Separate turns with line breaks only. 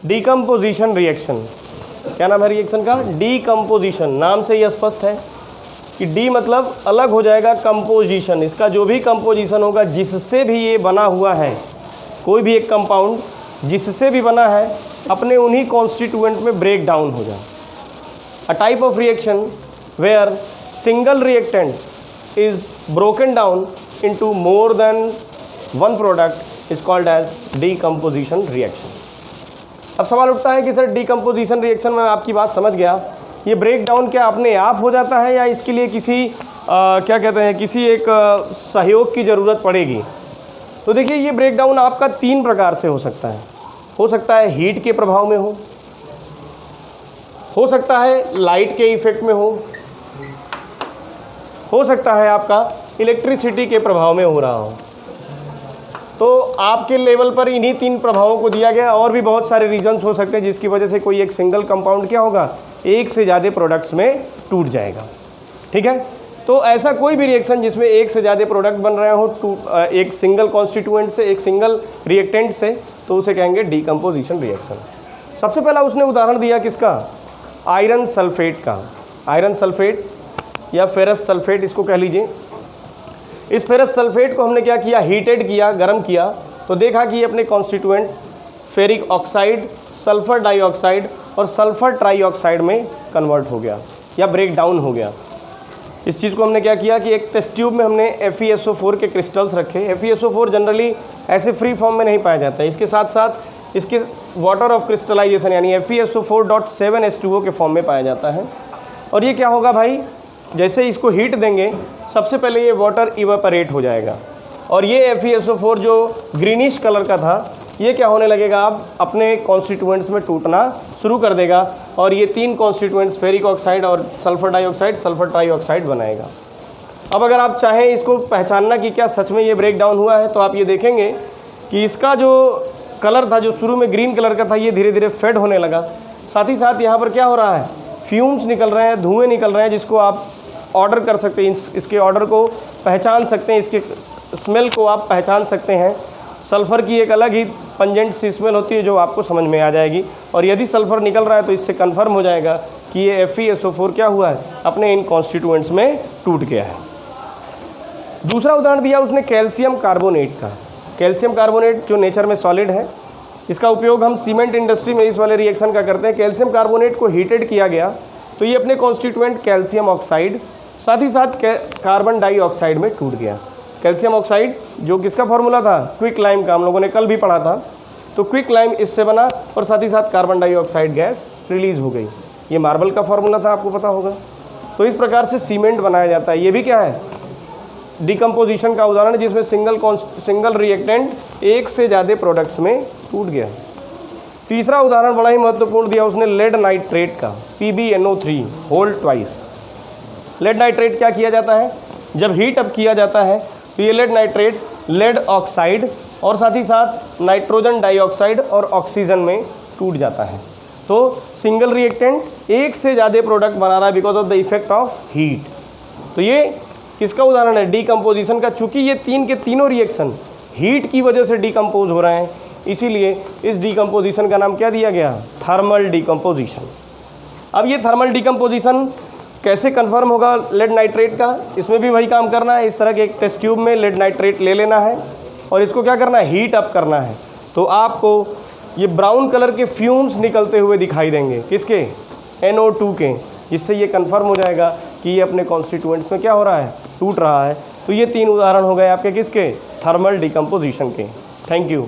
Decomposition reaction. क्या नाम है रिएक्शन का? डीकम्पोजिशन। नाम से ही स्पष्ट है कि डी मतलब अलग हो जाएगा, कंपोजिशन, इसका जो भी कंपोजिशन होगा, जिससे भी ये बना हुआ है, कोई भी एक कंपाउंड जिससे भी बना है, अपने उन्हीं कॉन्स्टिट्यूएंट में ब्रेक डाउन हो जाए। A type of reaction where single reactant is broken down into more than one product is called as decomposition reaction. अब सवाल उठता है कि सर डीकम्पोजिशन रिएक्शन में आपकी बात समझ गया, ये ब्रेक डाउन क्या अपने आप हो जाता है या इसके लिए किसी क्या कहते हैं, किसी एक सहयोग की ज़रूरत पड़ेगी? तो देखिए, ये ब्रेक डाउन आपका 3 प्रकार से हो सकता है। हो सकता है हीट के प्रभाव में हो सकता है लाइट के इफेक्ट में हो सकता है आपका इलेक्ट्रिसिटी के प्रभाव में हो रहा हो। तो आपके लेवल पर इन्हीं 3 प्रभावों को दिया गया। और भी बहुत सारे रीजंस हो सकते हैं जिसकी वजह से कोई एक सिंगल कंपाउंड क्या होगा, एक से ज़्यादा प्रोडक्ट्स में टूट जाएगा। ठीक है, तो ऐसा कोई भी रिएक्शन जिसमें एक से ज़्यादा प्रोडक्ट बन रहे हो एक सिंगल कॉन्स्टिट्यूएंट से, एक सिंगल रिएक्टेंट से, तो उसे कहेंगे डीकम्पोजिशन रिएक्शन। सबसे पहला उसने उदाहरण दिया किसका? आयरन सल्फेट का। आयरन सल्फेट या फेरस सल्फेट इसको कह लीजिए। इस फेरस सल्फेट को हमने क्या किया, हीटेड किया, गर्म किया, तो देखा कि ये अपने constituent ferric oxide, sulphur dioxide और सल्फर ट्राइऑक्साइड में कन्वर्ट हो गया या ब्रेक डाउन हो गया। इस चीज़ को हमने क्या किया कि एक टेस्ट ट्यूब में हमने FeSO4 के क्रिस्टल्स रखे। FeSO4 जनरली ऐसे फ्री फॉर्म में नहीं पाया जाता है, इसके साथ साथ इसके वाटर ऑफ क्रिस्टलाइजेशन यानी FeSO4.7H2O के फॉर्म में पाया जाता है। और ये क्या होगा भाई, जैसे इसको हीट देंगे, सबसे पहले ये वाटर इवेपरेट हो जाएगा और ये FeSO4 जो ग्रीनिश कलर का था, ये क्या होने लगेगा, अब अपने कॉन्स्टिट्यूएंट्स में टूटना शुरू कर देगा और ये 3 कॉन्स्टिट्यूएंट्स फेरिक ऑक्साइड और सल्फर डाइऑक्साइड, सल्फर ट्राइऑक्साइड बनाएगा। अब अगर आप चाहें इसको पहचानना कि क्या सच में ये ब्रेक डाउन हुआ है, तो आप ये देखेंगे कि इसका जो कलर था, जो शुरू में ग्रीन कलर का था, ये धीरे धीरे फेड होने लगा। साथ ही साथ यहाँ पर क्या हो रहा है, फ्यूम्स निकल रहे हैं, धुएँ निकल रहे हैं, जिसको आप ऑर्डर कर सकते हैं, इसके ऑर्डर को पहचान सकते हैं, इसके स्मेल को आप पहचान सकते हैं। सल्फ़र की एक अलग ही पंजेंट सी स्मेल होती है जो आपको समझ में आ जाएगी। और यदि सल्फ़र निकल रहा है तो इससे कंफर्म हो जाएगा कि ये FeSO4 क्या हुआ है, अपने इन कॉन्स्टिट्यूएंट्स में टूट गया है। दूसरा उदाहरण दिया उसने कैल्शियम कार्बोनेट का। कैल्शियम कार्बोनेट जो नेचर में सॉलिड है, इसका उपयोग हम सीमेंट इंडस्ट्री में इस वाले रिएक्शन का करते हैं। कैल्शियम कार्बोनेट को हीटेड किया गया तो ये अपने कॉन्स्टिट्यूएंट कैल्शियम ऑक्साइड, साथ ही साथ कार्बन डाइऑक्साइड में टूट गया। कैल्शियम ऑक्साइड जो किसका फार्मूला था, क्विक लाइम का, हम लोगों ने कल भी पढ़ा था। तो क्विक लाइम इससे बना और साथ ही साथ कार्बन डाइऑक्साइड गैस रिलीज हो गई। ये मार्बल का फार्मूला था, आपको पता होगा। तो इस प्रकार से सीमेंट बनाया जाता है। ये भी क्या है, डिकम्पोजिशन का उदाहरण है जिसमें सिंगल रिएक्टेंट एक से ज़्यादा प्रोडक्ट्स में टूट गया। तीसरा उदाहरण बड़ा ही महत्वपूर्ण दिया उसने लेड नाइट्रेट का, PbNO3 whole twice. Lead nitrate क्या किया जाता है, जब हीट अप किया जाता है तो ये लेड नाइट्रेट लेड ऑक्साइड और साथ ही साथ नाइट्रोजन डाइऑक्साइड और ऑक्सीजन में टूट जाता है। तो सिंगल रिएक्टेंट एक से ज़्यादा प्रोडक्ट बना रहा है because of the effect of heat. तो ये किसका उदाहरण है, डीकम्पोजिशन का। चूँकि ये 3 के तीनों रिएक्शन हीट की वजह से डीकम्पोज हो रहे हैं, इसीलिए इस डीकम्पोजिशन का नाम क्या दिया गया, थर्मल डीकम्पोजिशन। अब ये थर्मल डीकम्पोजिशन कैसे कंफर्म होगा लेड नाइट्रेट का, इसमें भी वही काम करना है। इस तरह के एक टेस्ट ट्यूब में लेड नाइट्रेट ले लेना है और इसको क्या करना है, हीट अप करना है। तो आपको ये ब्राउन कलर के फ्यूम्स निकलते हुए दिखाई देंगे, किसके, NO2 के, जिससे ये कंफर्म हो जाएगा कि ये अपने कॉन्स्टिट्यूएंट्स में क्या हो रहा है, टूट रहा है। तो ये 3 उदाहरण हो गए आपके किसके, थर्मल डीकम्पोजिशन के। Thank you.